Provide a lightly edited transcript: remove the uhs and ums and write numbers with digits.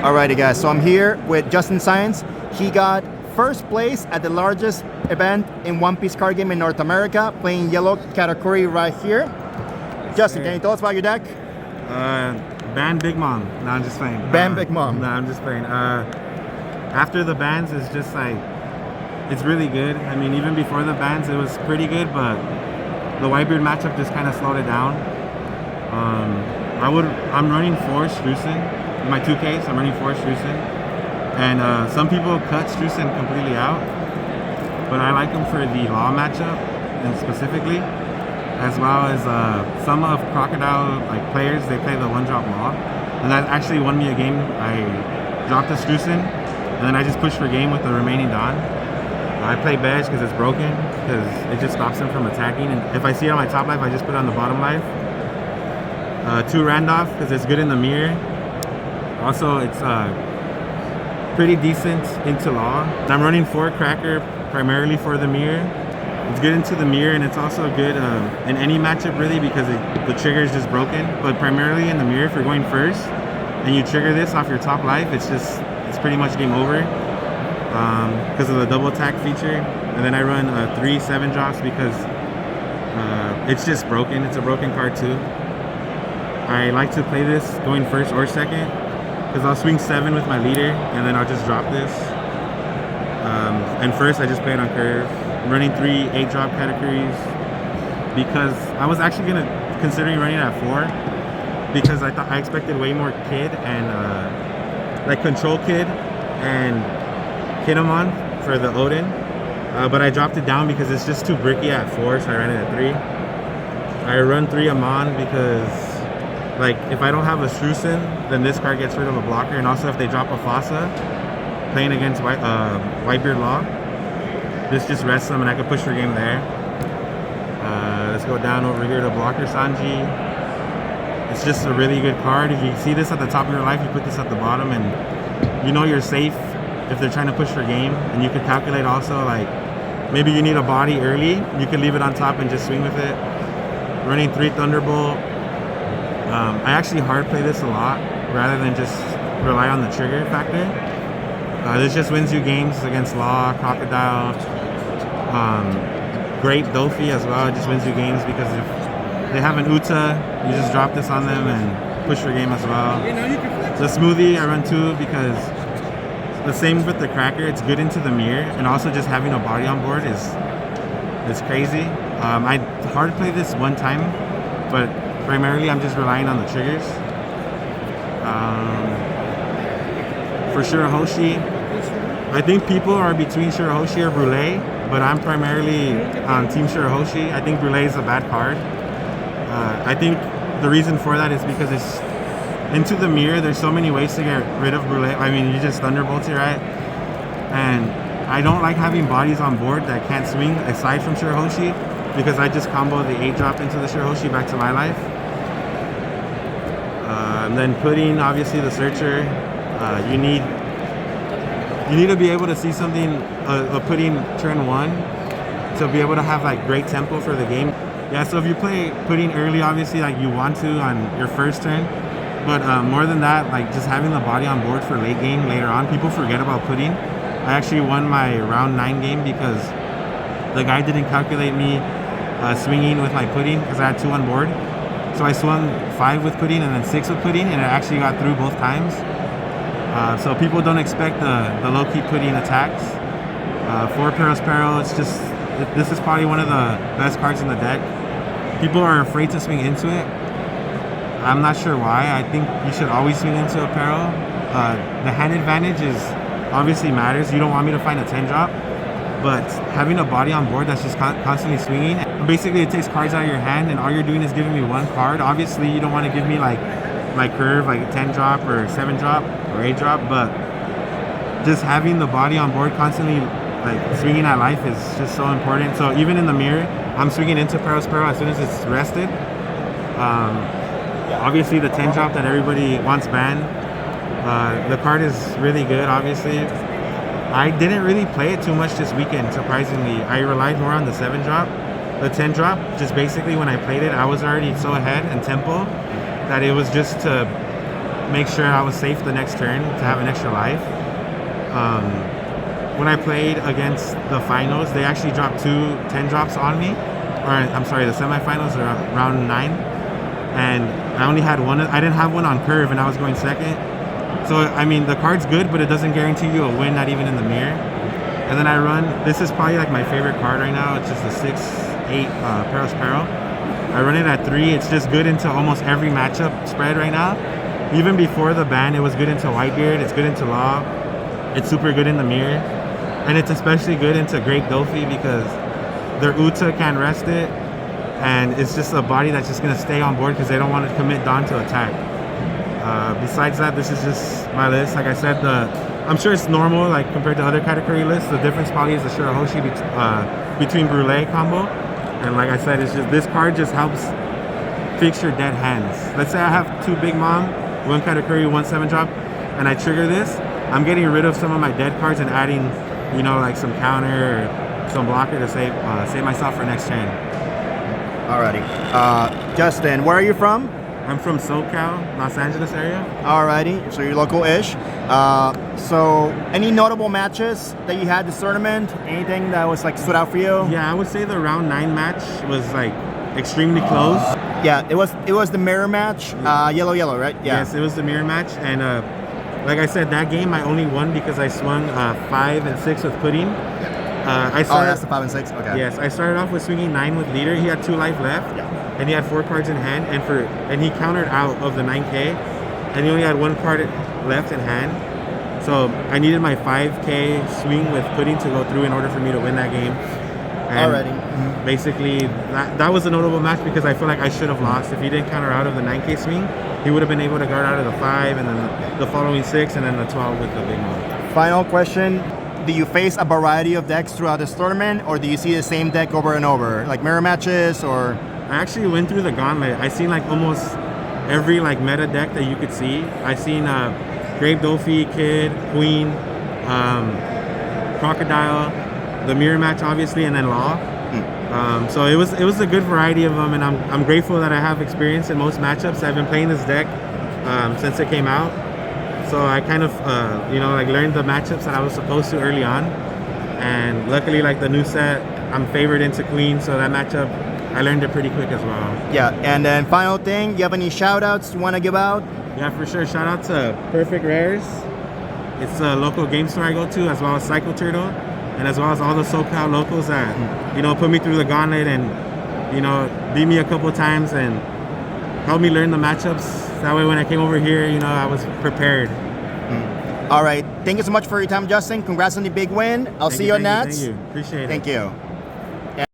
Alrighty guys, so I'm here with Justin Saenz. He got first place at the largest event in One Piece card game in North America, playing yellow Katakuri right here. Justin, can you tell us about your deck? Ban Big Mom. No, I'm just playing. Ban Big Mom. No, I'm just playing. After the bans, it's just like, it's really good. I mean, even before the bans, it was pretty good, but the Whitebeard matchup just kind of slowed it down. I'm running 4 Strusen. In my 2Ks, I'm running 4 Strusen. And some people cut Strusen completely out, but I like him for the Law matchup, and specifically, as well as some of Crocodile players, they play the 1-drop Law. And that actually won me a game. I dropped a Strusen, and then I just pushed for game with the remaining Don. I play Bedge because it's broken, because it just stops him from attacking. And if I see it on my top life, I just put it on the bottom life. 2 Randolph, because it's good in the mirror. Also, it's pretty decent into Law. I'm running 4 Cracker primarily for the mirror. It's good into the mirror, and it's also good in any matchup really, because the trigger is just broken. But primarily in the mirror, if you're going first and you trigger this off your top life, it's pretty much game over because of the double attack feature. And then I run 3 7-drops because it's just broken. It's a broken card too. I like to play this going first or second, because I'll swing 7 with my leader, and then I'll just drop this. And first, I just play it on curve. I'm running 3 8-drop Katakuris, because I was actually considering running at 4, because I expected way more Kid and Control Kid and Kinemon for the Odin. But I dropped it down because it's just too bricky at 4, so I ran it at 3. I run 3 Amon because if I don't have a Strusen, then this card gets rid of a blocker, and also if they drop a Fossa, playing against Whitebeard Law, this just rests them and I can push for game there. Let's go down over here to blocker Sanji. It's just a really good card. If you see this at the top of your life, you put this at the bottom, and you know you're safe if they're trying to push for game. And you can calculate also, maybe you need a body early, you can leave it on top and just swing with it. Running 3 Thunderbolt. I actually hard play this a lot rather than just rely on the trigger factor. This just wins you games against Law, Crocodile, Great Dofi as well. It just wins you games because if they have an Uta, you just drop this on them and push for game as well. The Smoothie I run 2 because the same with the Cracker, it's good into the mirror, and also just having a body on board is crazy. I hard play this one time, but primarily I'm just relying on the triggers. For Shirahoshi, I think people are between Shirahoshi or Brûlé, but I'm primarily on Team Shirahoshi. I think Brûlé is a bad card. I think the reason for that is because it's into the mirror. There's so many ways to get rid of Brûlé. I mean, you just Thunderbolt it, right? And I don't like having bodies on board that can't swing aside from Shirahoshi, because I just combo the 8-drop into the Shirahoshi back to my life. And then Pudding, obviously the Searcher. You need to be able to see something, a Pudding turn 1, to be able to have great tempo for the game. Yeah, so if you play Pudding early, obviously you want to on your first turn, but more than that, just having the body on board for late game later on, people forget about Pudding. I actually won my round 9 game because the guy didn't calculate me swinging with my Pudding, because I had 2 on board. So I swung 5 with Pudding and then 6 with Pudding, and it actually got through both times. So people don't expect the low-key Pudding attacks. 4 Perospero, this is probably one of the best cards in the deck. People are afraid to swing into it. I'm not sure why. I think you should always swing into a Pero. The hand advantage obviously matters. You don't want me to find a 10-drop, but having a body on board that's just constantly swinging, basically it takes cards out of your hand, and all you're doing is giving me 1 card. Obviously you don't want to give me my curve, a 10-drop or 7-drop or 8-drop, but just having the body on board constantly swinging at life is just so important. So even in the mirror, I'm swinging into Perospero as soon as it's rested. Obviously the 10-drop that everybody wants banned. The card is really good, obviously. I didn't really play it too much this weekend, surprisingly. I relied more on the 7-drop. The 10-drop, just basically when I played it, I was already so ahead in tempo that it was just to make sure I was safe the next turn to have an extra life. When I played against the finals, they actually dropped 2 10 drops on me. Or I'm sorry, the semifinals are round 9. And I only had one. I didn't have one on curve, and I was going second. So, I mean, the card's good, but it doesn't guarantee you a win, not even in the mirror. And then I run, this is probably like my favorite card right now. It's just the 6-8 Peril's Peril. I run it at 3. It's just good into almost every matchup spread right now. Even before the ban, it was good into Whitebeard. It's good into Law. It's super good in the mirror. And it's especially good into Grape Dolphy because their Uta can't rest it. And it's just a body that's just going to stay on board because they don't want to commit Dawn to attack. Besides that, this is just my list. Like I said, I'm sure it's normal, like compared to other Katakuri lists. The difference probably is the Shirahoshi between Brûlée combo. And like I said, it's just this card just helps fix your dead hands. Let's say I have 2 Big Mom, 1 Katakuri, 1 7-drop, and I trigger this. I'm getting rid of some of my dead cards and adding, you know, like some counter or some blocker to save myself for next turn. Alrighty. Justin, where are you from? I'm from SoCal, Los Angeles area. Alrighty, so you're local-ish. So any notable matches that you had this tournament? Anything that was like stood out for you? Yeah, I would say the round 9 match was like extremely close. Yeah, it was the mirror match, yellow, right? Yeah. Yes, it was the mirror match, and like I said, that game I only won because I swung 5 and 6 with Pudding. That's the 5 and 6. Okay. Yes, I started off with swinging 9 with leader. He had 2 life left, and he had 4 cards in hand, and he countered out of the 9K, and he only had 1 card left in hand. So I needed my 5K swing with Pudding to go through in order for me to win that game. And Alrighty. basically, that was a notable match because I feel like I should have lost. If he didn't counter out of the 9K swing, he would have been able to guard out of the 5, and then the following 6, and then the 12 with the big one. Final question. Do you face a variety of decks throughout this tournament, or do you see the same deck over and over? Like mirror matches, or? I actually went through the gauntlet. I seen like almost every like meta deck that you could see. I seen Grape Dolphy, Kid, Queen, Crocodile, the mirror match obviously, and then Law. So it was a good variety of them, and I'm grateful that I have experience in most matchups. I've been playing this deck since it came out, so I kind of like learned the matchups that I was supposed to early on, and luckily like the new set, I'm favored into Queen, so that matchup I learned it pretty quick as well. Yeah, and then final thing, you have any shout outs you want to give out? Yeah, for sure. Shout out to Perfect Rares. It's a local game store I go to, as well as Cycle Turtle, and as well as all the SoCal locals that, put me through the gauntlet and, beat me a couple of times and helped me learn the matchups. That way when I came over here, I was prepared. All right. Thank you so much for your time, Justin. Congrats on the big win. I'll see you on Nats. Thank you. Appreciate it. Thank you.